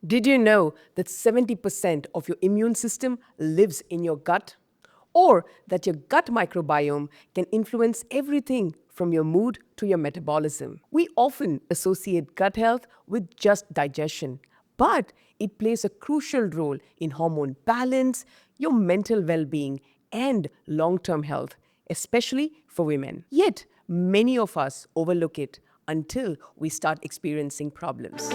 Did you know that 70% of your immune system lives in your gut? Or that your gut microbiome can influence everything from your mood to your metabolism? We often associate gut health with just digestion, but it plays a crucial role in hormone balance, your mental well being, and long term health, especially for women. Yet, many of us overlook it until we start experiencing problems.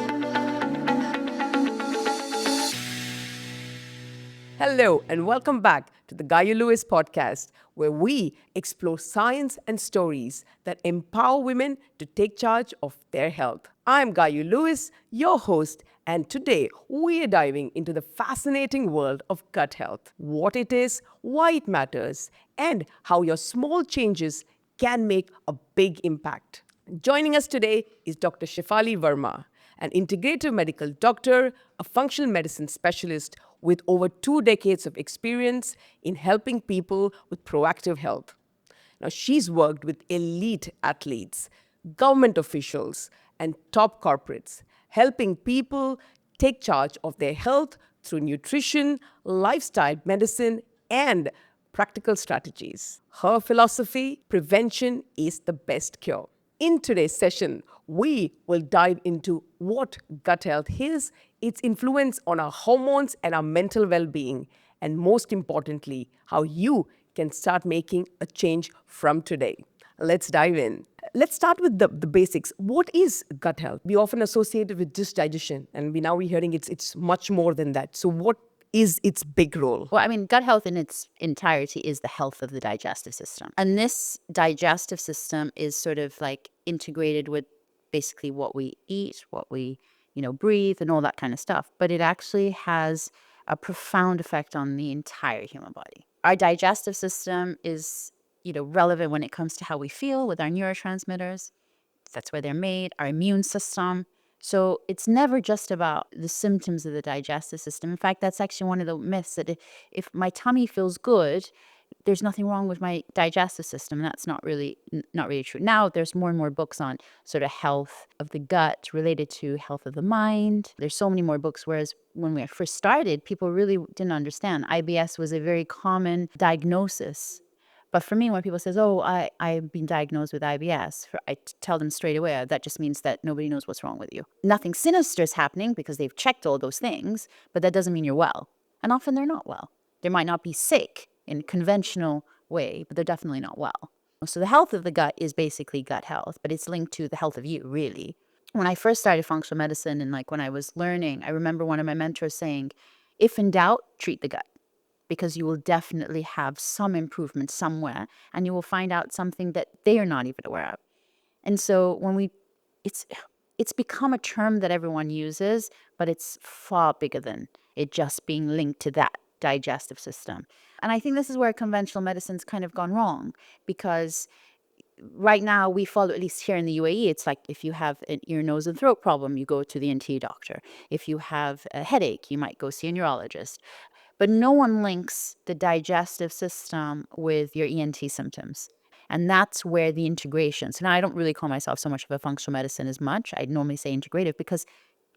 Hello, and welcome back to the Gayu podcast, where we explore science and stories that empower women to take charge of their health. I'm Gayu Lewis, your host, and today we are diving into the fascinating world of gut health, what it is, why it matters, and how your small changes can make a big impact. Joining us today is Dr. Shefali Verma, an integrative medical doctor, a functional medicine specialist with over 2 decades of experience in helping people with proactive health. Now, she's worked with elite athletes, government officials, and top corporates, helping people take charge of their health through nutrition, lifestyle medicine, and practical strategies. Her philosophy: prevention is the best cure. In today's session, we will dive into what gut health is, its influence on our hormones and our mental well being, and most importantly, how you can start making a change from today. Let's dive in. Let's start with the basics. What is gut health? We often associate it with just digestion, and we're hearing it's much more than that. So, what is its big role? Well, I mean, gut health in its entirety is the health of the digestive system. And this digestive system is sort of like integrated with basically what we eat, what we, breathe and all that kind of stuff. But it actually has a profound effect on the entire human body. Our digestive system is, relevant when it comes to how we feel with our neurotransmitters. That's where they're made, our immune system. So it's never just about the symptoms of the digestive system. In fact, that's actually one of the myths that if my tummy feels good, there's nothing wrong with my digestive system. And that's not really true. Now there's more and more books on sort of health of the gut related to health of the mind. There's so many more books, whereas when we first started, people really didn't understand. IBS was a very common diagnosis. But for me, when people says, "Oh, I've been diagnosed with IBS," tell them straight away that just means that nobody knows what's wrong with you. Nothing sinister is happening because they've checked all those things, but that doesn't mean you're well. And often they're not well. They might not be sick in conventional way, but they're definitely not well. So the health of the gut is basically gut health, but it's linked to the health of you, really. When I first started functional medicine and like when I was learning, I remember one of my mentors saying, "If in doubt, treat the gut." Because you will definitely have some improvement somewhere and you will find out something that they are not even aware of. And so it's it's become a term that everyone uses, but it's far bigger than it just being linked to that digestive system. And I think this is where conventional medicine's kind of gone wrong, because right now we follow, at least here in the UAE, it's like if you have an ear, nose, and throat problem, you go to the NT doctor. If you have a headache, you might go see a neurologist. But no one links the digestive system with your ENT symptoms. And that's where the integration. So now I don't really call myself so much of a functional medicine as much. I normally say integrative because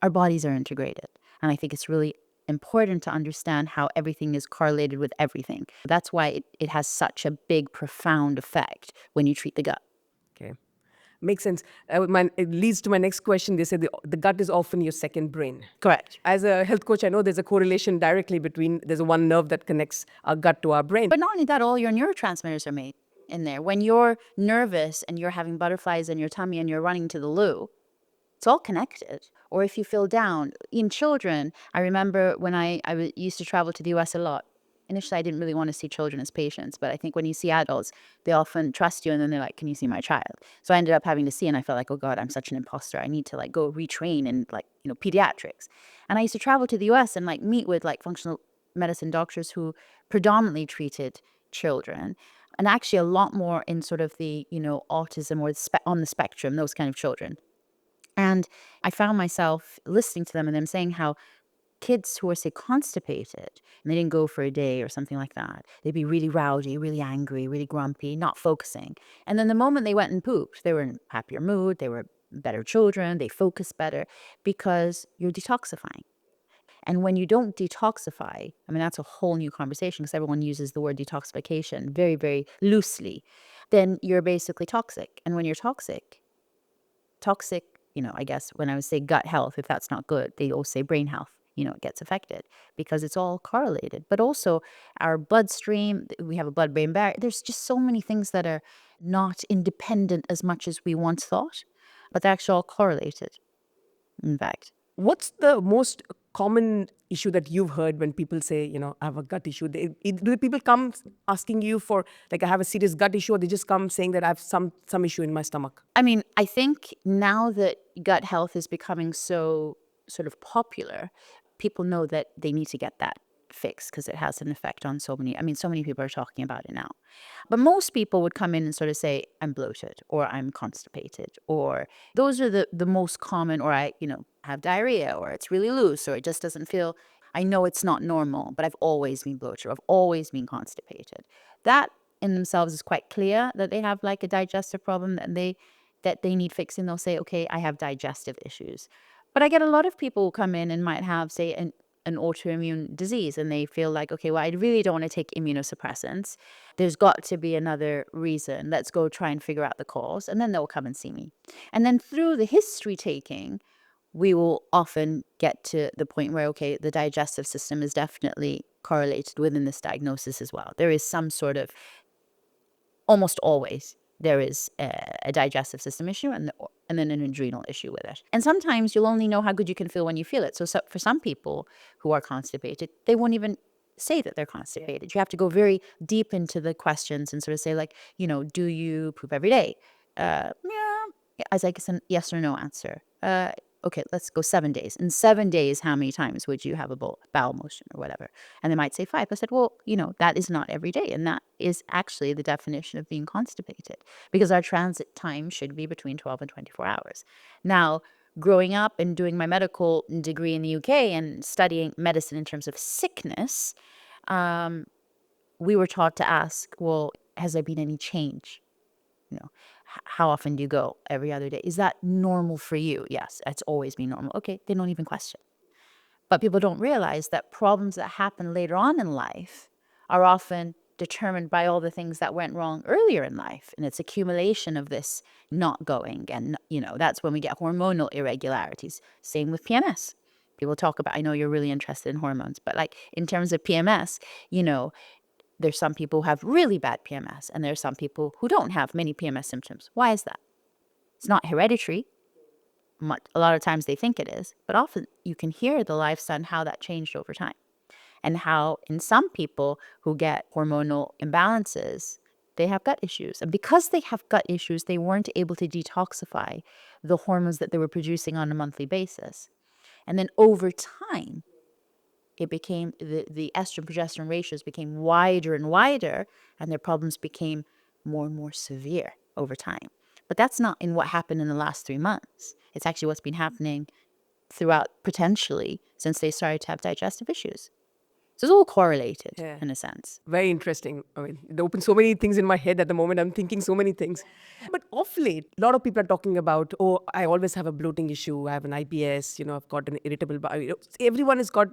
our bodies are integrated. And I think it's really important to understand how everything is correlated with everything. That's why it has such a big, profound effect when you treat the gut. Okay. Makes sense. It leads to my next question. They say the gut is often your second brain. Correct. As a health coach, I know there's a correlation directly between, there's a one nerve that connects our gut to our brain. But not only that, all your neurotransmitters are made in there. When you're nervous and you're having butterflies in your tummy and you're running to the loo, it's all connected. Or if you feel down, in children, I remember when I used to travel to the US a lot. Initially, I didn't really want to see children as patients, but I think when you see adults, they often trust you and then they're like, "Can you see my child?" So I ended up having to see, and I felt like, oh God, I'm such an imposter. I need to like go retrain in like, pediatrics. And I used to travel to the US and like meet with like functional medicine doctors who predominantly treated children, and actually a lot more in sort of the, autism or on the spectrum, those kind of children. And I found myself listening to them and them saying how kids who were, say, constipated and they didn't go for a day or something like that, they'd be really rowdy, really angry, really grumpy, not focusing. And then the moment they went and pooped, they were in a happier mood, they were better children, they focused better because you're detoxifying. And when you don't detoxify, I mean, that's a whole new conversation because everyone uses the word detoxification very, very loosely. Then you're basically toxic. And when you're toxic, I guess when I would say gut health, if that's not good, they also say brain health, it gets affected because it's all correlated. But also our bloodstream, we have a blood-brain barrier. There's just so many things that are not independent as much as we once thought, but they're actually all correlated, in fact. What's the most common issue that you've heard when people say, I have a gut issue? Do people come asking you for, like, I have a serious gut issue, or they just come saying that I have some issue in my stomach? I mean, I think now that gut health is becoming so sort of popular, people know that they need to get that fixed because it has an effect on so many people are talking about it now. But most people would come in and sort of say, I'm bloated or I'm constipated, or those are the most common, or I, have diarrhea, or it's really loose, or it just doesn't feel, I know it's not normal, but I've always been bloated, or I've always been constipated. That in themselves is quite clear that they have like a digestive problem that they need fixing. They'll say, okay, I have digestive issues. But I get a lot of people who come in and might have, say, an autoimmune disease, and they feel like, okay, well, I really don't want to take immunosuppressants. There's got to be another reason. Let's go try and figure out the cause. And then they'll come and see me. And then through the history taking, we will often get to the point where, okay, the digestive system is definitely correlated within this diagnosis as well. There is some sort of, almost always, there is a digestive system issue and then an adrenal issue with it. And sometimes you'll only know how good you can feel when you feel it. So for some people who are constipated, they won't even say that they're constipated. You have to go very deep into the questions and sort of say, like, do you poop every day? Yeah. As like it's a yes or no answer. Okay, let's go 7 days. In 7 days, how many times would you have a bowel motion or whatever? And they might say 5. I said, well, that is not every day. And that is actually the definition of being constipated, because our transit time should be between 12 and 24 hours. Now, growing up and doing my medical degree in the UK and studying medicine in terms of sickness, we were taught to ask, well, has there been any change? How often do you go? Every other day. Is that normal for you? Yes, it's always been normal. Okay, they don't even question. But people don't realize that problems that happen later on in life are often determined by all the things that went wrong earlier in life. And it's accumulation of this not going. And, that's when we get hormonal irregularities. Same with PMS. People talk about, I know you're really interested in hormones, but like in terms of PMS, there's some people who have really bad PMS, and there's some people who don't have many PMS symptoms. Why is that? It's not hereditary. A lot of times they think it is, but often you can hear the lifestyle and how that changed over time. And how in some people who get hormonal imbalances, they have gut issues. And because they have gut issues, they weren't able to detoxify the hormones that they were producing on a monthly basis. And then over time, it became the estrogen progesterone ratios became wider and wider, and their problems became more and more severe over time. But that's not in what happened in the last 3 months. It's actually what's been happening throughout, potentially, since they started to have digestive issues. So it's all correlated in a sense. Very interesting. I mean, it opens so many things in my head at the moment. I'm thinking so many things. But off late, a lot of people are talking about, oh, I always have a bloating issue. I have an IBS, I've got an irritable bowel. Everyone has got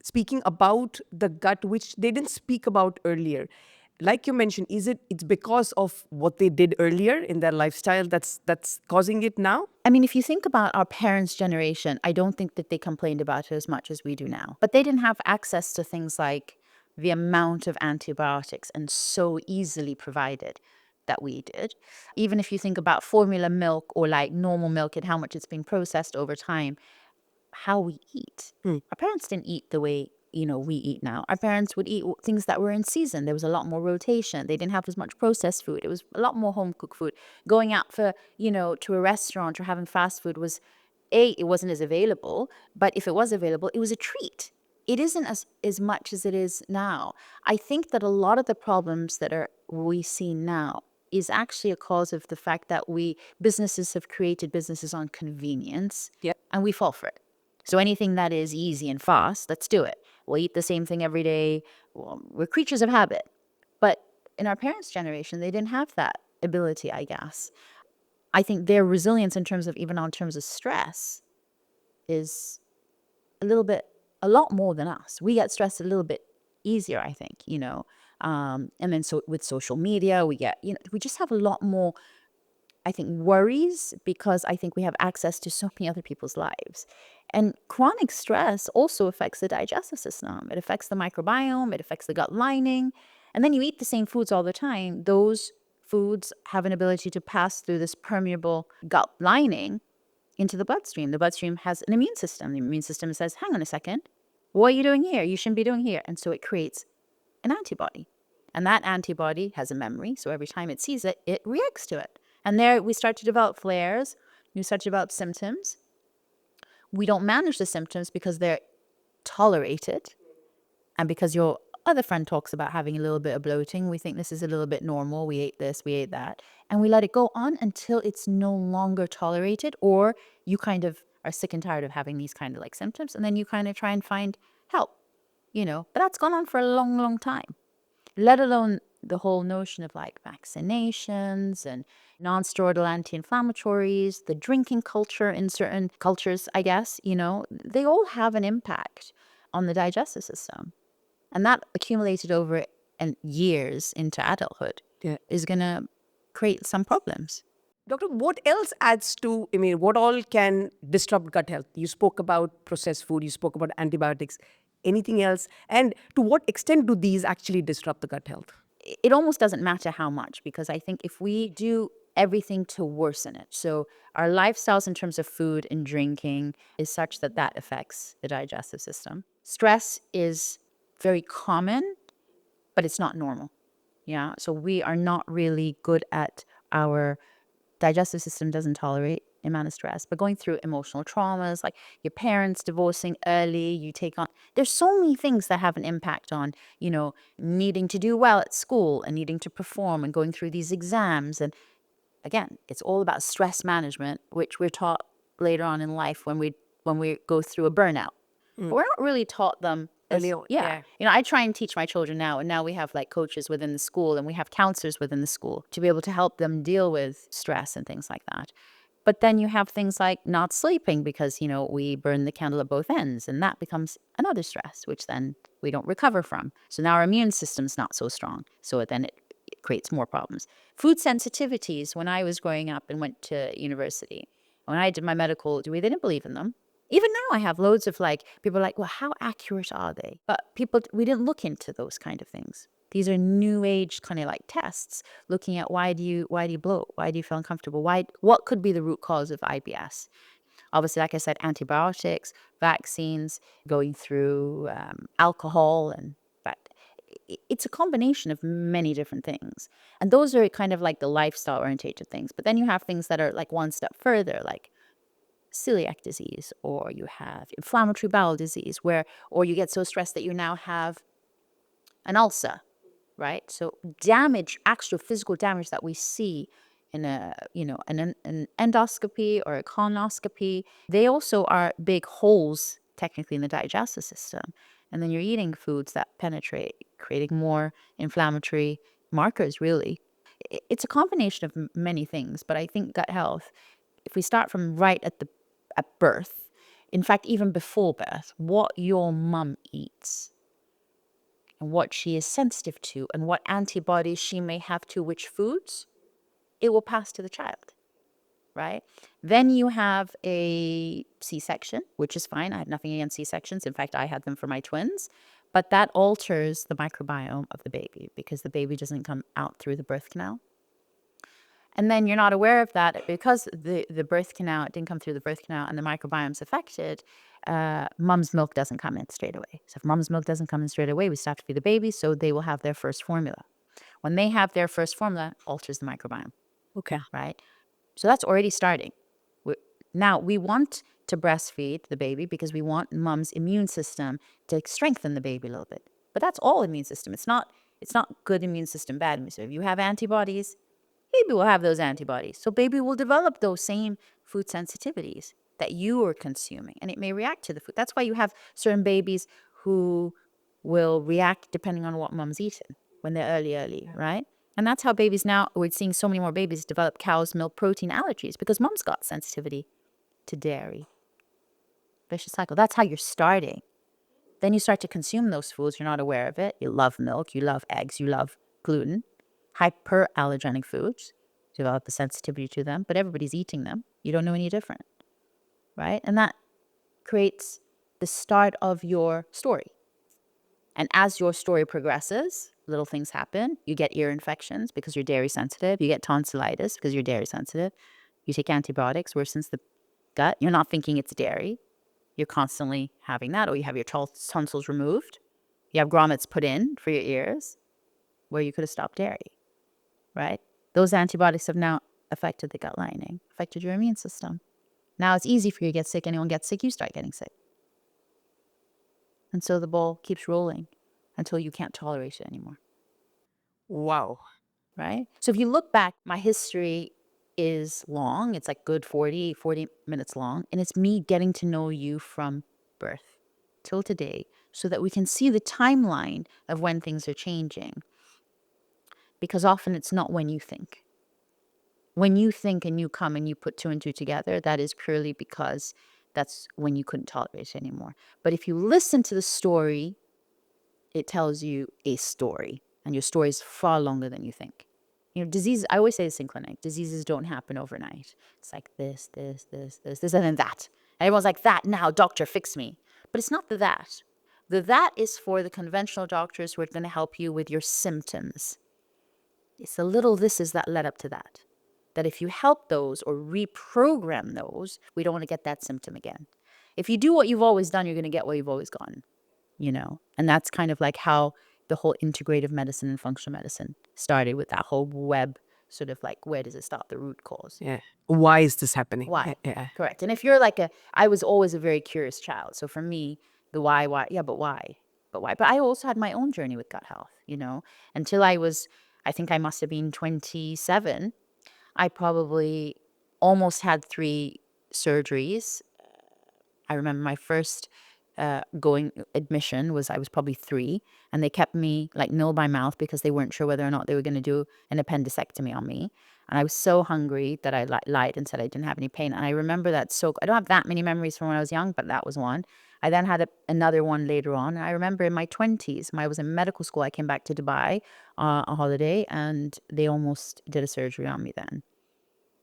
speaking about the gut, which they didn't speak about earlier. Like you mentioned, it's because of what they did earlier in their lifestyle that's causing it now? I mean, if you think about our parents' generation, I don't think that they complained about it as much as we do now. But they didn't have access to things like the amount of antibiotics and so easily provided that we did. Even if you think about formula milk or like normal milk and how much it's been processed over time, how we eat. Our parents didn't eat the way, we eat now. Our parents would eat things that were in season. There was a lot more rotation. They didn't have as much processed food. It was a lot more home cooked food. Going out for, to a restaurant or having fast food was, it wasn't as available, but if it was available, it was a treat. It isn't as much as it is now. I think that a lot of the problems that we see now is actually a cause of the fact that businesses have created businesses on convenience, and we fall for it. So anything that is easy and fast, let's do it. We'll eat the same thing every day. Well, we're creatures of habit. But in our parents' generation, they didn't have that ability, I guess. I think their resilience in terms of stress is a little bit a lot more than us. We get stressed a little bit easier, I think, and then so with social media, we get, we just have a lot more, I think, worries because I think we have access to so many other people's lives. And chronic stress also affects the digestive system. It affects the microbiome, it affects the gut lining. And then you eat the same foods all the time. Those foods have an ability to pass through this permeable gut lining into the bloodstream. The bloodstream has an immune system. The immune system says, hang on a second, what are you doing here? You shouldn't be doing here. And so it creates an antibody. And that antibody has a memory. So every time it sees it, it reacts to it. And there we start to develop flares. We start to develop symptoms. We don't manage the symptoms because they're tolerated. And because your other friend talks about having a little bit of bloating, we think this is a little bit normal. We ate this, we ate that. And we let it go on until it's no longer tolerated, or you kind of are sick and tired of having these kind of like symptoms. And then you kind of try and find help, But that's gone on for a long, long time, let alone the whole notion of like vaccinations and non-steroidal anti-inflammatories, the drinking culture in certain cultures, I guess, they all have an impact on the digestive system. And that accumulated over and years into adulthood is going to create some problems. Doctor, what else adds to, what all can disrupt gut health? You spoke about processed food, you spoke about antibiotics. Anything else? And to what extent do these actually disrupt the gut health? It almost doesn't matter how much, because I think if we do everything to worsen it, so our lifestyles in terms of food and drinking is such that that affects the digestive system. Stress is very common, but it's not normal. Yeah. So we are not really good at, our digestive system doesn't tolerate amount of stress, but going through emotional traumas, like your parents divorcing early, you take on, there's so many things that have an impact on, needing to do well at school and needing to perform and going through these exams. And again, it's all about stress management, which we're taught later on in life when we go through a burnout. But we're not really taught them Early on, yeah. I try and teach my children now, and now we have like coaches within the school and we have counselors within the school to be able to help them deal with stress and things like that. But then you have things like not sleeping because, we burn the candle at both ends, and that becomes another stress, which then we don't recover from. So now our immune system's not so strong. So then it creates more problems. Food sensitivities, when I was growing up and went to university, when I did my medical degree, they didn't believe in them. Even now I have loads of like, people are like, well, how accurate are they? But we didn't look into those kind of things. These are new age kind of like tests looking at why do you bloat? Why do you feel uncomfortable? What could be the root cause of IBS? Obviously, like I said, antibiotics, vaccines, going through alcohol, but it's a combination of many different things. And those are kind of like the lifestyle orientated things. But then you have things that are like one step further, like celiac disease, or you have inflammatory bowel disease, or you get so stressed that you now have an ulcer, right? So actual physical damage that we see in an endoscopy or a colonoscopy, they also are big holes technically in the digestive system. And then you're eating foods that penetrate, creating more inflammatory markers, really. It's a combination of many things, but I think gut health, if we start from right at birth, in fact, even before birth, what your mum eats and what she is sensitive to and what antibodies she may have to which foods, it will pass to the child, right? Then you have a C-section, which is fine. I have nothing against C-sections. In fact, I had them for my twins. But that alters the microbiome of the baby because the baby doesn't come out through the birth canal. And then you're not aware of that because the birth canal, it didn't come through the birth canal and the microbiome's affected, mom's milk doesn't come in straight away. So if mom's milk doesn't come in straight away, we still have to feed the baby, so they will have their first formula. When they have their first formula, alters the microbiome. Okay. Right? So that's already starting. Now, we want to breastfeed the baby because we want mom's immune system to strengthen the baby a little bit. But that's all immune system. It's not good immune system, bad immune system. If you have antibodies, baby will have those antibodies. So baby will develop those same food sensitivities that you are consuming, and it may react to the food. That's why you have certain babies who will react depending on what mom's eaten when they're early, right? And that's how babies now, we're seeing so many more babies develop cow's milk protein allergies because mom's got sensitivity to dairy. Vicious cycle. That's how you're starting. Then you start to consume those foods. You're not aware of it. You love milk. You love eggs. You love gluten. Hyperallergenic foods. Develop a sensitivity to them, but everybody's eating them. You don't know any different, right? And that creates the start of your story. And as your story progresses, little things happen. You get ear infections because you're dairy sensitive. You get tonsillitis because you're dairy sensitive. You take antibiotics, worsens the gut. You're not thinking it's dairy. You're constantly having that. Or you have your tonsils removed. You have grommets put in for your ears where you could have stopped dairy, right? Those antibiotics have now affected the gut lining, affected your immune system. Now it's easy for you to get sick. Anyone gets sick, you start getting sick. And so the ball keeps rolling until you can't tolerate it anymore. Wow. Right? So if you look back, my history is long. It's like good 40 minutes long. And it's me getting to know you from birth till today so that we can see the timeline of when things are changing. Because often it's not when you think. When you think and you come and you put two and two together, that is purely because that's when you couldn't tolerate it anymore. But if you listen to the story, it tells you a story. And your story is far longer than you think. You know, disease, I always say this in clinic, diseases don't happen overnight. It's like this, and then that. And everyone's like, that now, doctor, fix me. But it's not the that. The that is for the conventional doctors who are going to help you with your symptoms. It's the little thises that led up to that. That if you help those or reprogram those, we don't want to get that symptom again. If you do what you've always done, you're going to get what you've always gotten, you know? And that's kind of like how the whole integrative medicine and functional medicine started, with that whole web, sort of like, where does it start? The root cause. Yeah. Why is this happening? Why? Yeah. Correct. And if you're like I was always a very curious child. So for me, the why, yeah, but why? But why? But I also had my own journey with gut health, you know, until I think I must have been 27. I probably almost had 3 surgeries. I remember my first going admission was, I was probably 3, and they kept me like nil by mouth because they weren't sure whether or not they were going to do an appendicectomy on me. And I was so hungry that I lied and said I didn't have any pain. And I remember that. So I don't have that many memories from when I was young, but that was one. I then had another one later on. And I remember in my 20s, when I was in medical school, I came back to Dubai on a holiday, and they almost did a surgery on me then.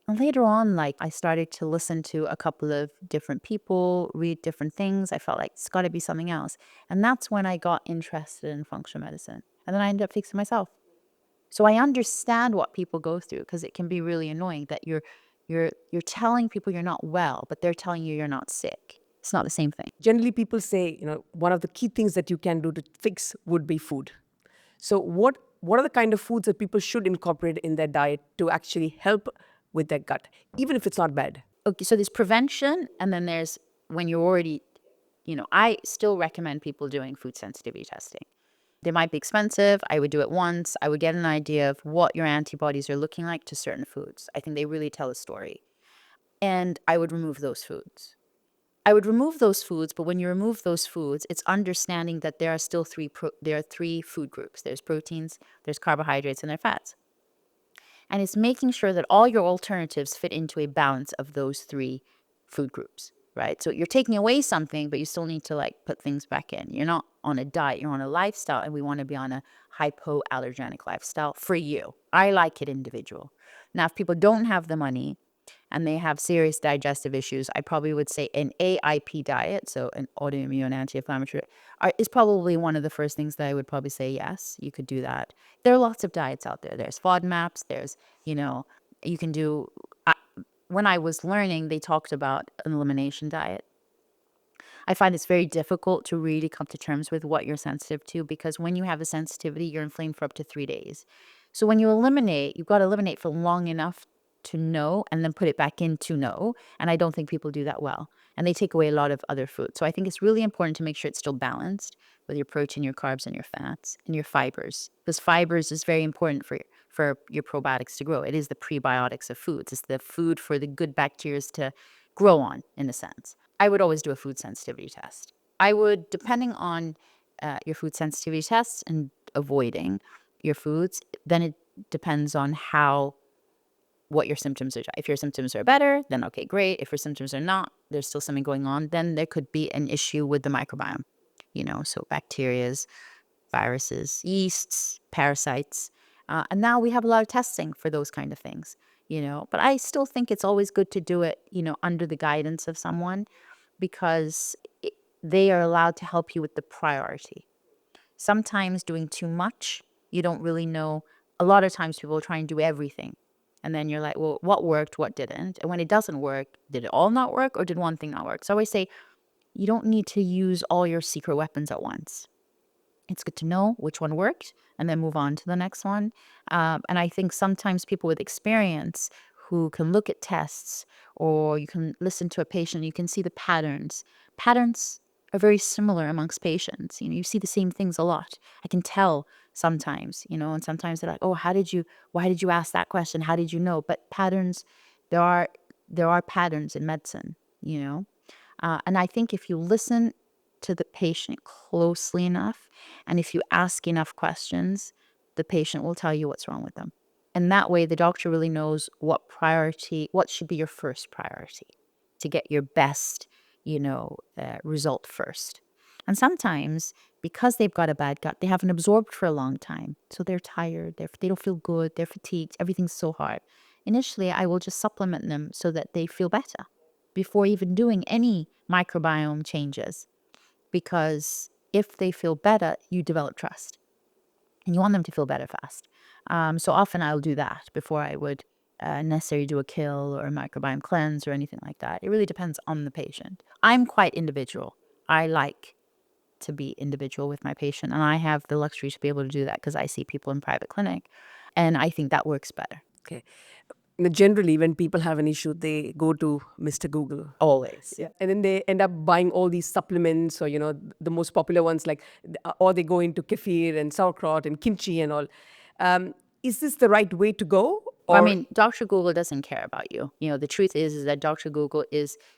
And later on, like, I started to listen to a couple of different people, read different things. I felt like it's got to be something else. And that's when I got interested in functional medicine. And then I ended up fixing myself. So I understand what people go through, because it can be really annoying that you're telling people you're not well, but they're telling you you're not sick. It's not the same thing. Generally, people say, one of the key things that you can do to fix would be food. So what are the kind of foods that people should incorporate in their diet to actually help with their gut, even if it's not bad? Okay, so there's prevention, and then there's when you're already, I still recommend people doing food sensitivity testing. They might be expensive. I would do it once. I would get an idea of what your antibodies are looking like to certain foods. I think they really tell a story. And I would remove those foods. But when you remove those foods, it's understanding that there are still 3 food groups. There's proteins, there's carbohydrates, and there's fats. And it's making sure that all your alternatives fit into a balance of those 3 food groups, right? So you're taking away something, but you still need to like put things back in. You're not on a diet, you're on a lifestyle, and we want to be on a hypoallergenic lifestyle for you. I like it individual. Now, if people don't have the money and they have serious digestive issues, I probably would say an AIP diet, so an autoimmune anti-inflammatory, is probably one of the first things that I would probably say, yes, you could do that. There are lots of diets out there. There's FODMAPs, there's, you can do, when I was learning, they talked about an elimination diet. I find it's very difficult to really come to terms with what you're sensitive to, because when you have a sensitivity, you're inflamed for up to 3 days. So when you eliminate, you've got to eliminate for long enough to know, and then put it back in to know. And I don't think people do that well. And they take away a lot of other food. So I think it's really important to make sure it's still balanced with your protein, your carbs, and your fats, and your fibers. Because fibers is very important for your probiotics to grow. It is the prebiotics of foods. It's the food for the good bacteria to grow on, in a sense. I would always do a food sensitivity test. I would, depending on your food sensitivity tests and avoiding your foods, then it depends on what your symptoms are. If your symptoms are better, then okay, great. If your symptoms are not, there's still something going on, then there could be an issue with the microbiome. so bacterias, viruses, yeasts, parasites. And now we have a lot of testing for those kind of things. But I still think it's always good to do it, under the guidance of someone, because they are allowed to help you with the priority. Sometimes doing too much, you don't really know. A lot of times people try and do everything. And then you're like, well, what worked, what didn't? And when it doesn't work, did it all not work or did one thing not work? So I always say, you don't need to use all your secret weapons at once. It's good to know which one worked and then move on to the next one. And I think sometimes people with experience who can look at tests, or you can listen to a patient, you can see the patterns. Patterns are very similar amongst patients. You see the same things a lot. I can tell sometimes, and sometimes they're like, oh, why did you ask that question? How did you know? But patterns, there are patterns in medicine, and I think if you listen to the patient closely enough, and if you ask enough questions, the patient will tell you what's wrong with them. And that way, the doctor really knows what should be your first priority to get your best, result first. And sometimes, because they've got a bad gut, they haven't absorbed for a long time. So they're tired, they don't feel good, they're fatigued, everything's so hard. Initially, I will just supplement them so that they feel better before even doing any microbiome changes. Because if they feel better, you develop trust and you want them to feel better fast. So often I'll do that before I would necessarily do a kill or a microbiome cleanse or anything like that. It really depends on the patient. I'm quite individual. I like to be individual with my patient, and I have the luxury to be able to do that because I see people in private clinic, and I think that works better. Okay. Generally, when people have an issue, they go to Mr. Google. Always. Yeah. And then they end up buying all these supplements, or, the most popular ones, like, or they go into kefir and sauerkraut and kimchi and all. Is this the right way to go? I Or mean, Dr. Google doesn't care about you. The truth is that Dr. Google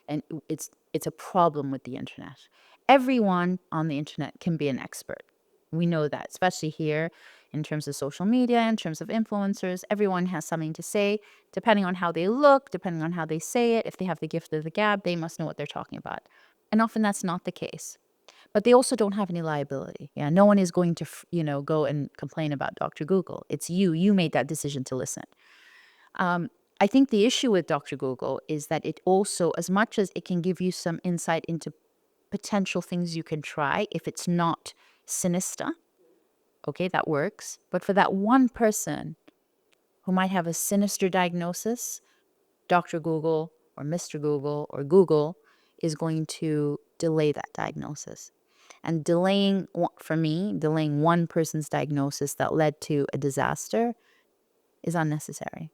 and it's a problem with the internet. Everyone on the internet can be an expert. We know that, especially here in terms of social media, in terms of influencers. Everyone has something to say, depending on how they look, depending on how they say it. If they have the gift of the gab, they must know what they're talking about. And often that's not the case. But they also don't have any liability. Yeah, no one is going to, go and complain about Dr. Google. It's you. You made that decision to listen. I think the issue with Dr. Google is that it also, as much as it can give you some insight into potential things you can try, if it's not sinister, okay, that works. But for that one person who might have a sinister diagnosis, Dr. Google or Mr. Google or Google is going to delay that diagnosis. And for me, delaying one person's diagnosis that led to a disaster is unnecessary.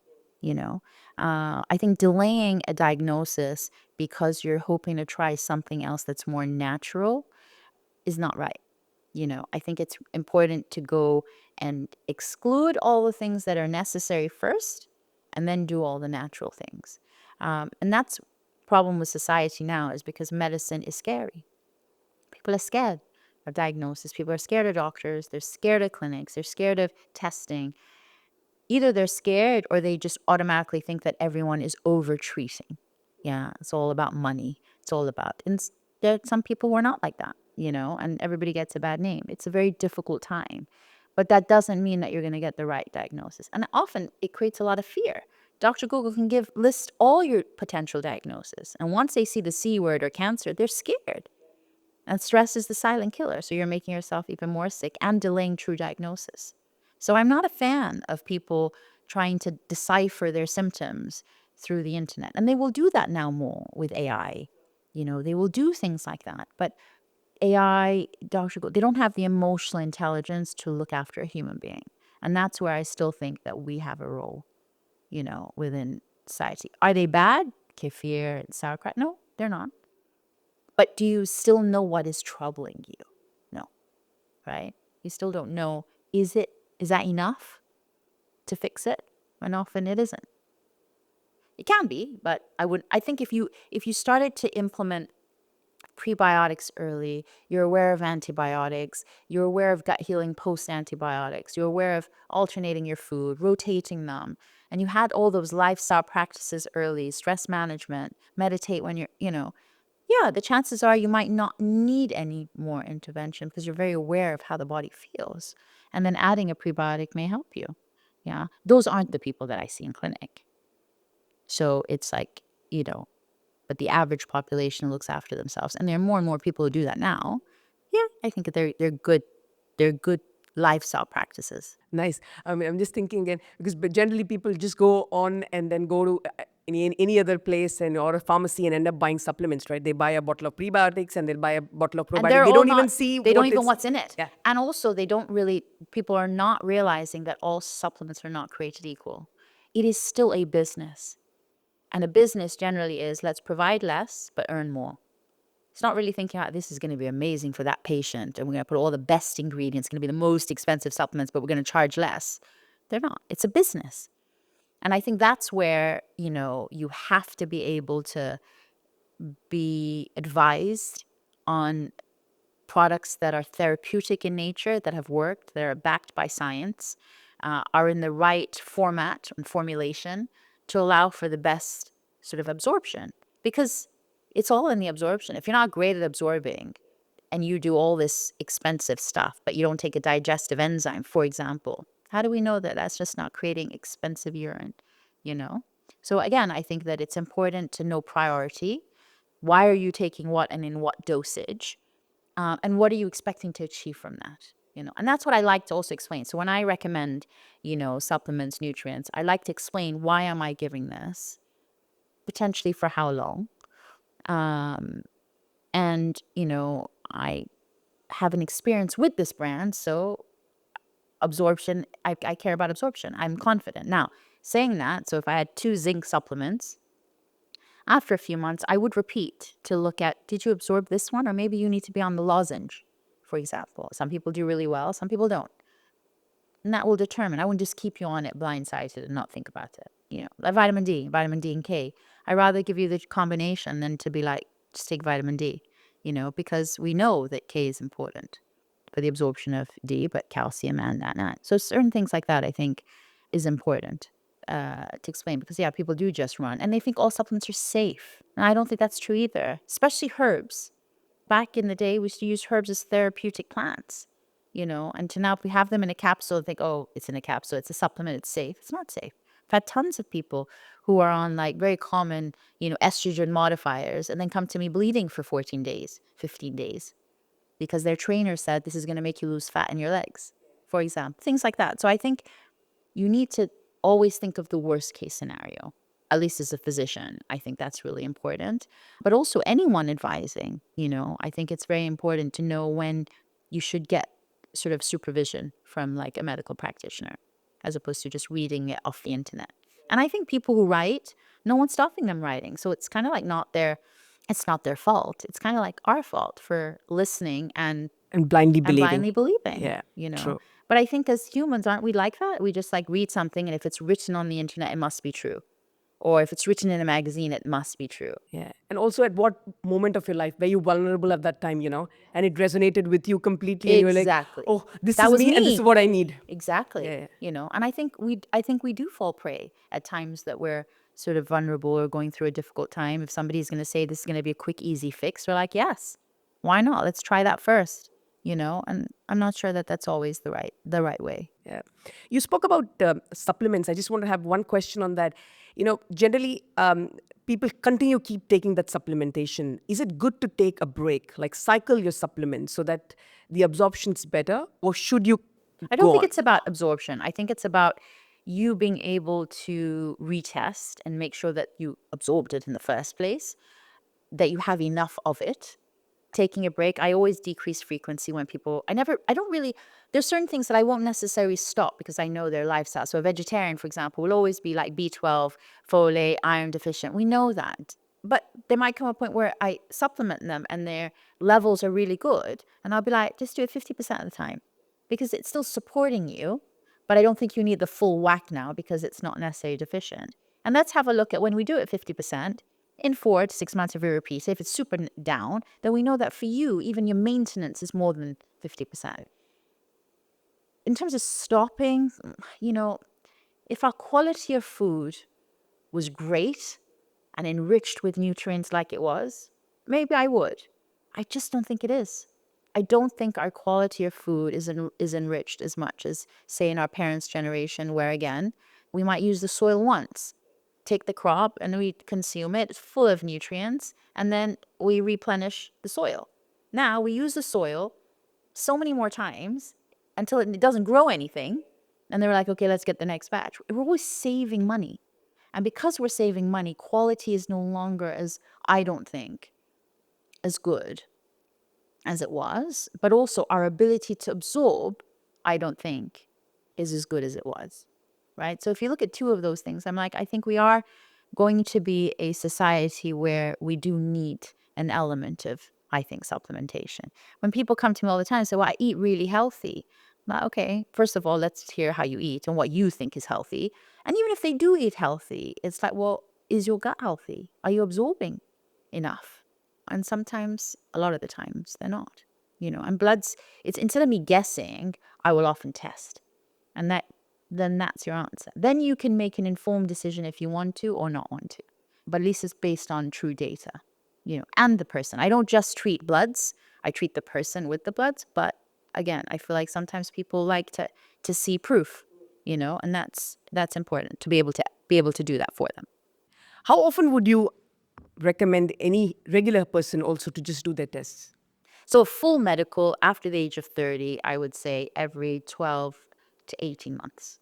I think delaying a diagnosis because you're hoping to try something else that's more natural is not right. I think it's important to go and exclude all the things that are necessary first and then do all the natural things. And that's problem with society now, is because medicine is scary. People are scared of diagnosis. People are scared of doctors. They're scared of clinics. They're scared of testing. Either they're scared or they just automatically think that everyone is over treating. Yeah, it's all about money. It's all about, and there are some people who are not like that, and everybody gets a bad name. It's a very difficult time, but that doesn't mean that you're going to get the right diagnosis. And often it creates a lot of fear. Dr. Google can list all your potential diagnoses. And once they see the C word or cancer, they're scared. And stress is the silent killer. So you're making yourself even more sick and delaying true diagnosis. So I'm not a fan of people trying to decipher their symptoms through the internet. And they will do that now more with AI. They will do things like that. But AI, Dr. Google, they don't have the emotional intelligence to look after a human being. And that's where I still think that we have a role, within society. Are they bad? Kefir and sauerkraut? No, they're not. But do you still know what is troubling you? No, right? You still don't know, is that enough to fix it? And often it isn't. It can be, but I think if you started to implement prebiotics early, you're aware of antibiotics, you're aware of gut healing post antibiotics, you're aware of alternating your food, rotating them, and you had all those lifestyle practices early, stress management, meditate when you're, yeah, the chances are you might not need any more intervention because you're very aware of how the body feels. And then adding a prebiotic may help you. Yeah. Those aren't the people that I see in clinic. So it's like, but the average population looks after themselves. And there are more and more people who do that now. Yeah, I think they're good lifestyle practices. Nice. I mean, I'm just thinking again because generally people just go on and then go to any other place or a pharmacy and end up buying supplements, right? They buy a bottle of prebiotics and they'll buy a bottle of And probiotics. they're They all don't even not, see they don't what even it's. what's in it. Yeah. And also people are not realizing that all supplements are not created equal. It is still a business. And a business generally is let's provide less, but earn more. It's not really thinking out this is going to be amazing for that patient and we're going to put all the best ingredients, going to be the most expensive supplements, but we're going to charge less. They're not. It's a business. And I think that's where, you have to be able to be advised on products that are therapeutic in nature, that have worked, that are backed by science, are in the right format and formulation to allow for the best sort of absorption. Because it's all in the absorption. If you're not great at absorbing and you do all this expensive stuff, but you don't take a digestive enzyme, for example, how do we know that that's just not creating expensive urine, you know? So again, I think that it's important to know priority. Why are you taking what and in what dosage? And what are you expecting to achieve from that? And that's what I like to also explain. So when I recommend, supplements, nutrients, I like to explain why am I giving this, potentially for how long, and I have an experience with this brand, so absorption. I care about absorption. I'm confident now. Saying that, so if I had 2 zinc supplements, after a few months, I would repeat to look at, did you absorb this one? Or maybe you need to be on the lozenge, for example. Some people do really well, some people don't. And that will determine. I wouldn't just keep you on it blindsided and not think about it. Like vitamin D and K. I'd rather give you the combination than to be like, just take vitamin D, because we know that K is important for the absorption of D, but calcium and that. So certain things like that, I think, is important to explain because, yeah, people do just run and they think all supplements are safe. And I don't think that's true either, especially herbs. Back in the day, we used to use herbs as therapeutic plants, and to now if we have them in a capsule and think, oh, it's in a capsule, it's a supplement, it's safe. It's not safe. I've had tons of people who are on like very common, estrogen modifiers and then come to me bleeding for 14 days, 15 days because their trainer said this is going to make you lose fat in your legs, for example, things like that. So I think you need to always think of the worst case scenario, at least as a physician. I think that's really important. But also anyone advising, I think it's very important to know when you should get sort of supervision from like a medical practitioner as opposed to just reading it off the internet. And I think people who write, no one's stopping them writing. So it's kind of like it's not their fault. It's kind of like our fault for listening and And blindly and believing. blindly believing, Yeah, true. But I think as humans, aren't we like that? We just like read something and if it's written on the internet, it must be true. Or if it's written in a magazine, it must be true. Yeah. And also, at what moment of your life were you vulnerable at that time, and it resonated with you completely, and you were like, Exactly. oh, this That is was me, and this is me. what I need. Exactly. Yeah. And I think we do fall prey at times that we're sort of vulnerable or going through a difficult time. If somebody's going to say this is going to be a quick, easy fix, we're like, yes, why not? Let's try that first. And I'm not sure that that's always the right way. Yeah. You spoke about supplements. I just want to have one question on that. Generally, people keep taking that supplementation. Is it good to take a break, like cycle your supplements so that the absorption's better, or should you I don't go think on? it's about absorption. I think it's about you being able to retest and make sure that you absorbed it in the first place, that you have enough of it. Taking a break, I always decrease frequency when I don't really, there's certain things that I won't necessarily stop because I know their lifestyle. So a vegetarian, for example, will always be like B12, folate, iron deficient. We know that. But there might come a point where I supplement them and their levels are really good. And I'll be like, just do it 50% of the time because it's still supporting you. But I don't think you need the full whack now because it's not necessarily deficient. And let's have a look at when we do it 50%, in 4 to 6 months if you repeat, if it's super down, then we know that for you, even your maintenance is more than 50%. In terms of stopping, if our quality of food was great and enriched with nutrients like it was, maybe I would. I just don't think it is. I don't think our quality of food is enriched as much as, say, in our parents' generation, where again, we might use the soil once, take the crop and we consume it, it's full of nutrients, and then we replenish the soil. Now we use the soil so many more times until it doesn't grow anything. And they were like, okay, let's get the next batch. We're always saving money. And because we're saving money, quality is no longer as, I don't think, as good as it was. But also our ability to absorb, I don't think, is as good as it was. Right? So if you look at two of those things, I'm like, I think we are going to be a society where we do need an element of, I think, supplementation. When people come to me all the time and say, well, I eat really healthy. I'm like, okay, first of all, let's hear how you eat and what you think is healthy. And even if they do eat healthy, it's like, well, is your gut healthy? Are you absorbing enough? And sometimes, a lot of the times, they're not. And bloods, it's instead of me guessing, I will often test. And then that's your answer. Then you can make an informed decision if you want to or not want to. But at least it's based on true data, and the person. I don't just treat bloods. I treat the person with the bloods. But again, I feel like sometimes people like to see proof, and that's important to be able to do that for them. How often would you recommend any regular person also to just do their tests? So a full medical after the age of 30, I would say every 12 to 18 months.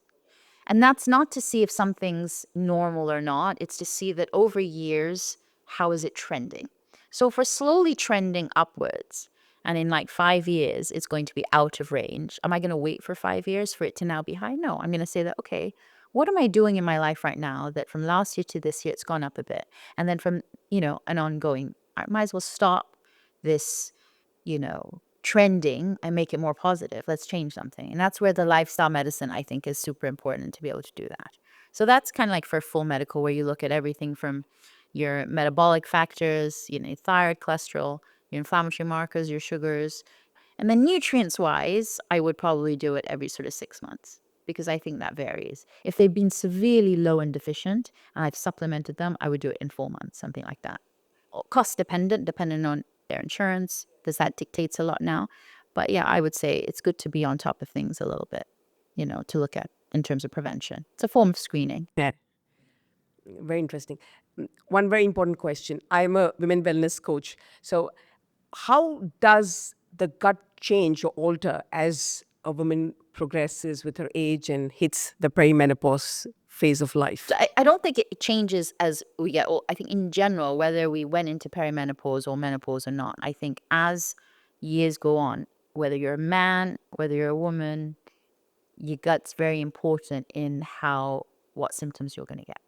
And that's not to see if something's normal or not. It's to see that over years, how is it trending? So if we're slowly trending upwards and in like 5 years, it's going to be out of range, am I going to wait for 5 years for it to now be high? No, I'm going to say that, okay, what am I doing in my life right now that from last year to this year, it's gone up a bit? And then from, an ongoing, I might as well stop this, trending and make it more positive. Let's change something. And that's where the lifestyle medicine, I think, is super important to be able to do that. So that's kind of like for full medical, where you look at everything from your metabolic factors, thyroid, cholesterol, your inflammatory markers, your sugars. And then nutrients wise, I would probably do it every sort of 6 months, because I think that varies. If they've been severely low and deficient and I've supplemented them, I would do it in 4 months, something like that. Cost dependent, depending on their insurance, because that dictates a lot now. But yeah, I would say it's good to be on top of things a little bit, to look at in terms of prevention. It's a form of screening. Yeah. Very interesting. One very important question. I'm a women wellness coach. So, how does the gut change or alter as a woman progresses with her age and hits the perimenopause phase of life? So I don't think it changes as we get old. I think in general, whether we went into perimenopause or menopause or not, I think as years go on, whether you're a man, whether you're a woman, your gut's very important in what symptoms you're going to get.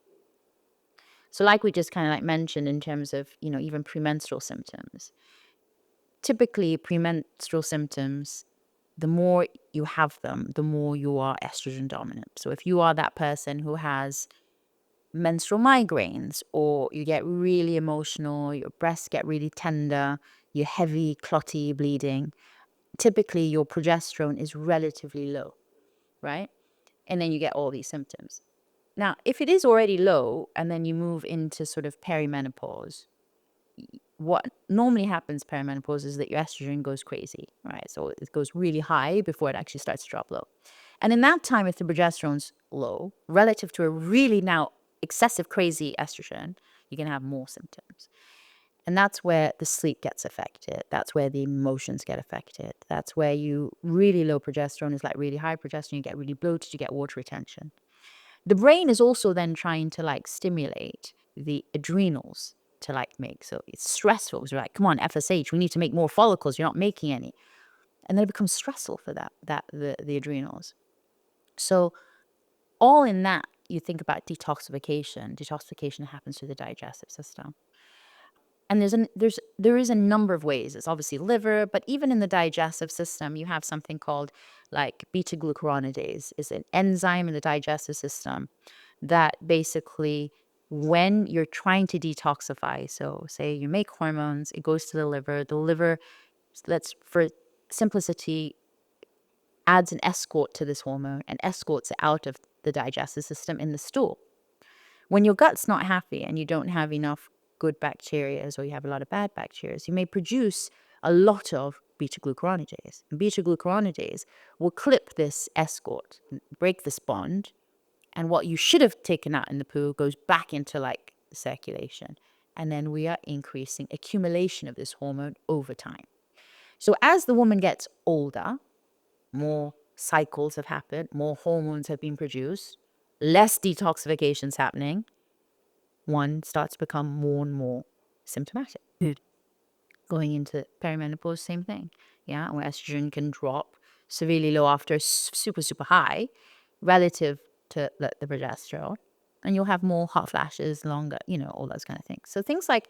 So like we just kind of like mentioned in terms of, even premenstrual symptoms, typically premenstrual symptoms, the more you have them, the more you are estrogen dominant. So if you are that person who has menstrual migraines, or you get really emotional, your breasts get really tender, you're heavy, clotty, bleeding, typically your progesterone is relatively low, right? And then you get all these symptoms. Now, if it is already low and then you move into sort of perimenopause, what normally happens perimenopause is that your estrogen goes crazy, right? So it goes really high before it actually starts to drop low. And in that time, if the progesterone's low, relative to a really now excessive crazy estrogen, you're going to have more symptoms. And that's where the sleep gets affected. That's where the emotions get affected. That's where you really low progesterone is like really high progesterone. You get really bloated, you get water retention. The brain is also then trying to like stimulate the adrenals to like make. So it's stressful because you're like, come on, FSH, we need to make more follicles. You're not making any. And then it becomes stressful for the adrenals. So all in that, you think about detoxification. Detoxification happens through the digestive system. And there is a number of ways. It's obviously liver, but even in the digestive system, you have something called like beta glucuronidase. It's an enzyme in the digestive system that basically, when you're trying to detoxify, so say you make hormones, it goes to the liver, let's, for simplicity, adds an escort to this hormone and escorts it out of the digestive system in the stool. When your gut's not happy and you don't have enough good bacteria or you have a lot of bad bacteria, you may produce a lot of beta-glucuronidase. And beta-glucuronidase will clip this escort, break this bond, and what you should have taken out in the poo goes back into like the circulation. And then we are increasing accumulation of this hormone over time. So as the woman gets older, more cycles have happened, more hormones have been produced, less detoxification's happening, one starts to become more and more symptomatic. Going into perimenopause, same thing. Yeah, where estrogen can drop severely low after super, super high relative to the progesterone. And you'll have more hot flashes, longer, all those kind of things. So things like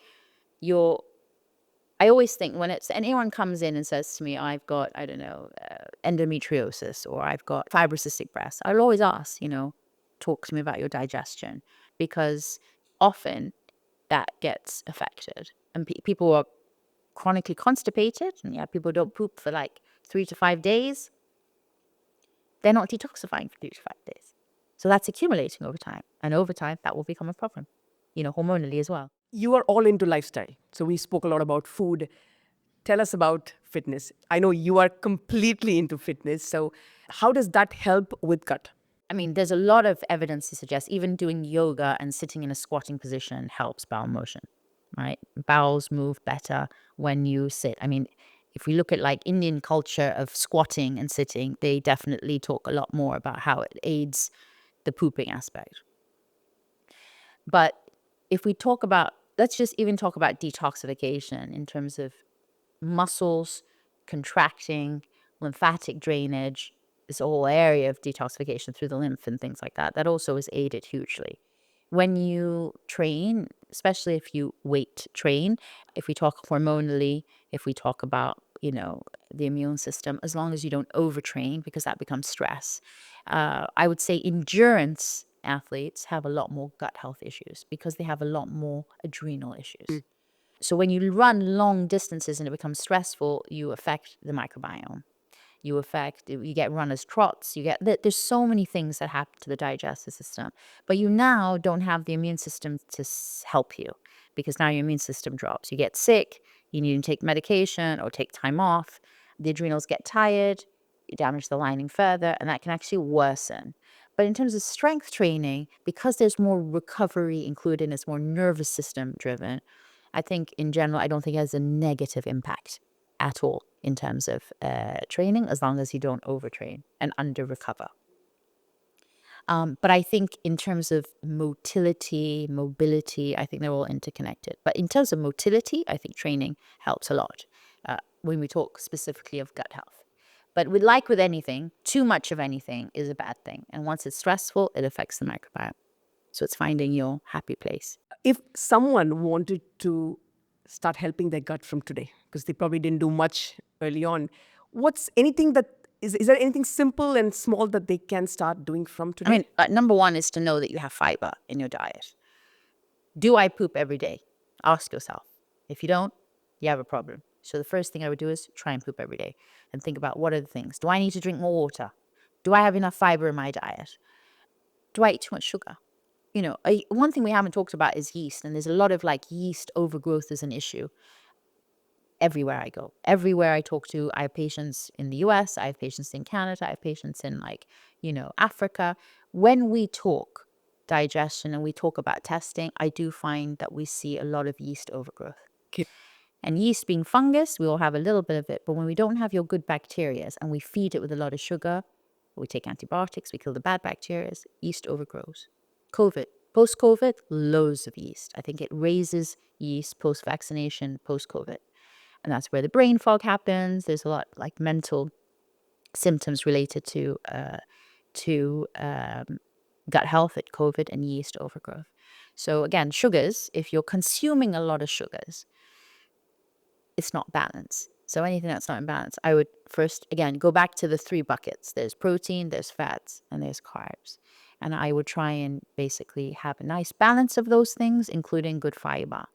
I always think when anyone comes in and says to me, I've got, I don't know, endometriosis or I've got fibrocystic breast, I'll always ask, talk to me about your digestion, because often that gets affected. And people are chronically constipated, and people don't poop for like 3 to 5 days. They're not detoxifying for 3 to 5 days. So that's accumulating over time. And over time, that will become a problem, hormonally as well. You are all into lifestyle. So we spoke a lot about food. Tell us about fitness. I know you are completely into fitness. So how does that help with gut? I mean, there's a lot of evidence to suggest even doing yoga and sitting in a squatting position helps bowel motion, right? Bowels move better when you sit. I mean, if we look at like Indian culture of squatting and sitting, they definitely talk a lot more about how it aids the pooping aspect. But if we talk about, let's just even talk about detoxification in terms of muscles contracting, lymphatic drainage, this whole area of detoxification through the lymph and things like that. That also is aided hugely. When you train, especially if you weight train, if we talk hormonally, if we talk about, the immune system, as long as you don't overtrain, because that becomes stress. I would say endurance athletes have a lot more gut health issues because they have a lot more adrenal issues. So when you run long distances and it becomes stressful, you affect the microbiome. You get runner's trots. There's so many things that happen to the digestive system, but you now don't have the immune system to help you because now your immune system drops. You get sick, you need to take medication or take time off. The adrenals get tired, you damage the lining further, and that can actually worsen. But in terms of strength training, because there's more recovery included and it's more nervous system driven, I think in general, I don't think it has a negative impact at all in terms of training, as long as you don't overtrain and under recover. But I think in terms of mobility, I think they're all interconnected. But in terms of motility, I think training helps a lot when we talk specifically of gut health. But with anything, too much of anything is a bad thing. And once it's stressful, it affects the microbiome. So it's finding your happy place. If someone wanted to start helping their gut from today, because they probably didn't do much early on, is there anything simple and small that they can start doing from today? I mean, number one is to know that you have fiber in your diet. Do I poop every day? Ask yourself. If you don't, you have a problem. So the first thing I would do is try and poop every day and think about what are the things. Do I need to drink more water? Do I have enough fiber in my diet? Do I eat too much sugar? One thing we haven't talked about is yeast, and there's a lot of yeast overgrowth is an issue everywhere I go. Everywhere I talk to, I have patients in the US, I have patients in Canada, I have patients in Africa. When we talk digestion and we talk about testing, I do find that we see a lot of yeast overgrowth. Okay. And yeast being fungus, we all have a little bit of it, but when we don't have your good bacteria and we feed it with a lot of sugar, we take antibiotics, we kill the bad bacteria, yeast overgrows. COVID, post-COVID, loads of yeast. I think it raises yeast post-vaccination, post-COVID. And that's where the brain fog happens. There's a lot mental symptoms related to gut health at COVID and yeast overgrowth. So again, sugars, if you're consuming a lot of sugars, it's not balanced. So anything that's not in balance, I would first, again, go back to the 3 buckets. There's protein, there's fats, and there's carbs. And I would try and basically have a nice balance of those things, including good fiber.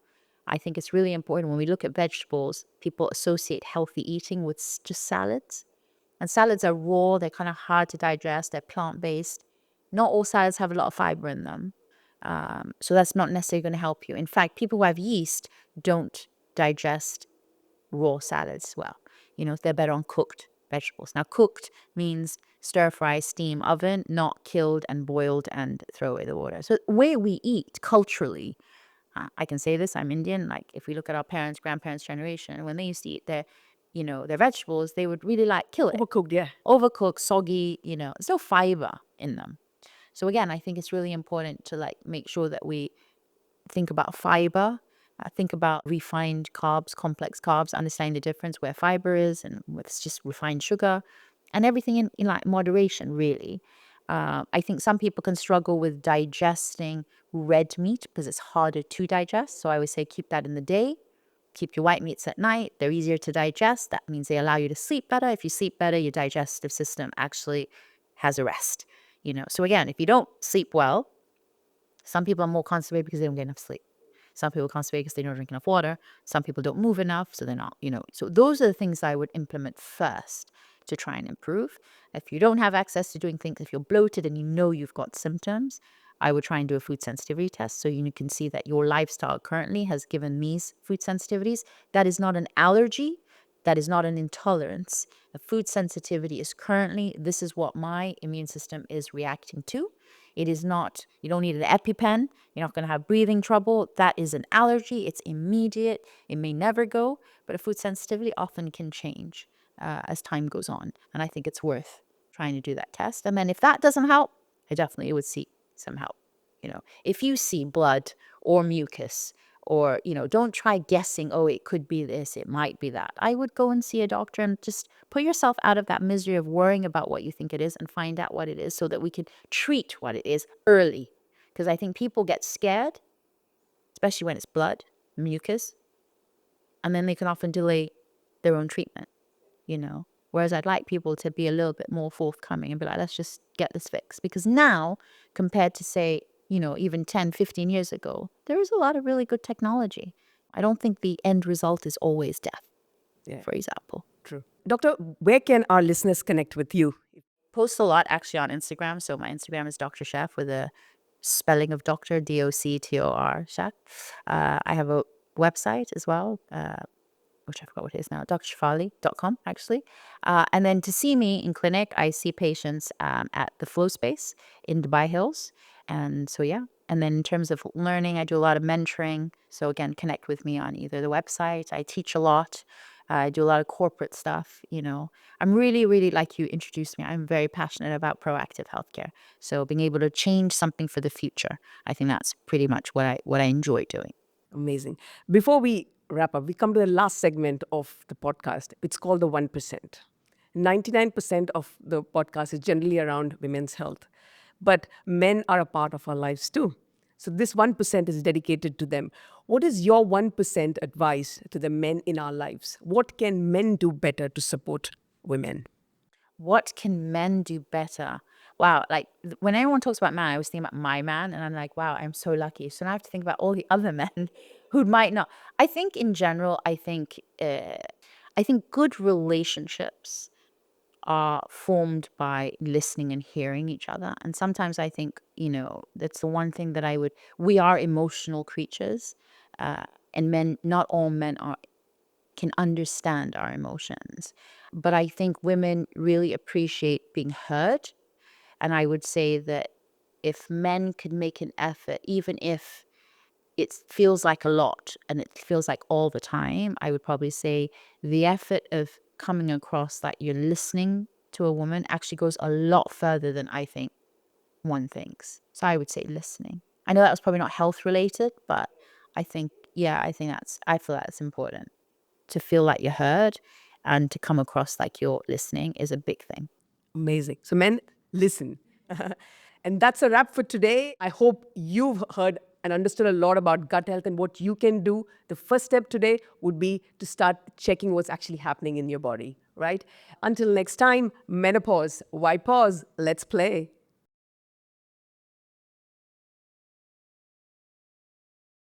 I think it's really important when we look at vegetables, people associate healthy eating with just salads. And salads are raw, they're kind of hard to digest, they're plant-based. Not all salads have a lot of fiber in them. So that's not necessarily going to help you. In fact, people who have yeast don't digest raw salads well. They're better on cooked vegetables. Now, cooked means stir fry, steam, oven, not killed and boiled and throw away the water. So the way we eat culturally, I can say this, I'm Indian. Like if we look at our parents, grandparents' generation, when they used to eat their vegetables, they would really kill it. Overcooked, yeah. Overcooked, soggy, there's no fiber in them. So again, I think it's really important to make sure that we think about fiber, think about refined carbs, complex carbs, understanding the difference where fiber is and what's just refined sugar, and everything in moderation, really. I think some people can struggle with digesting red meat because it's harder to digest. So I would say keep that in the day. Keep your white meats at night. They're easier to digest. That means they allow you to sleep better. If you sleep better, your digestive system actually has a rest. So again, if you don't sleep well, some people are more constipated because they don't get enough sleep. Some people are constipated because they don't drink enough water. Some people don't move enough, so they're not, So those are the things I would implement first to try and improve. If you don't have access to doing things, if you're bloated and you've got symptoms, I would try and do a food sensitivity test so you can see that your lifestyle currently has given these food sensitivities. That is not an allergy. That is not an intolerance. A food sensitivity is currently, this is what my immune system is reacting to. It is not, you don't need an EpiPen. You're not going to have breathing trouble. That is an allergy. It's immediate. It may never go, but a food sensitivity often can change as time goes on. And I think it's worth trying to do that test. And then if that doesn't help, I definitely would seek some help. If you see blood or mucus, or, don't try guessing, oh, it could be this, it might be that. I would go and see a doctor and just put yourself out of that misery of worrying about what you think it is and find out what it is so that we can treat what it is early. Because I think people get scared, especially when it's blood, mucus, and then they can often delay their own treatment, Whereas I'd like people to be a little bit more forthcoming and be like, let's just get this fixed. Because now, compared to say, even 10, 15 years ago, there is a lot of really good technology. I don't think the end result is always death, for example. True. Doctor, where can our listeners connect with you? Post a lot actually on Instagram. So my Instagram is Dr. Chef with a spelling of doctor, DOCTOR, Chef. I have a website as well, which I forgot what it is now, drshefali.com, actually. And then to see me in clinic, I see patients at the Flow Space in Dubai Hills. And so, yeah. And then in terms of learning, I do a lot of mentoring. So again, connect with me on either the website. I teach a lot. I do a lot of corporate stuff. I'm really, really, like you introduced me, I'm very passionate about proactive healthcare. So being able to change something for the future, I think that's pretty much what I enjoy doing. Amazing. Before we wrap up, we come to the last segment of the podcast. It's called the 1%. 99% of the podcast is generally around women's health, but men are a part of our lives too. So this 1% is dedicated to them. What is your 1% advice to the men in our lives? What can men do better to support women? What can men do better? Wow, when everyone talks about man, I always think about my man, and I'm like, wow, I'm so lucky. So now I have to think about all the other men who might not. I think in general, I think good relationships are formed by listening and hearing each other. And sometimes I think, that's the one thing that we are emotional creatures, and not all men can understand our emotions. But I think women really appreciate being heard. And I would say that if men could make an effort, even if it feels like a lot and it feels like all the time, I would probably say the effort of coming across that you're listening to a woman actually goes a lot further than I think one thinks. So I would say listening. I know that was probably not health related, but I think I feel that's important. To feel like you're heard and to come across like you're listening is a big thing. Amazing. So, men, listen. And that's a wrap for today. I hope you've heard and understood a lot about gut health and what you can do. The first step today would be to start checking what's actually happening in your body, right? Until next time, menopause. Why pause? Let's play.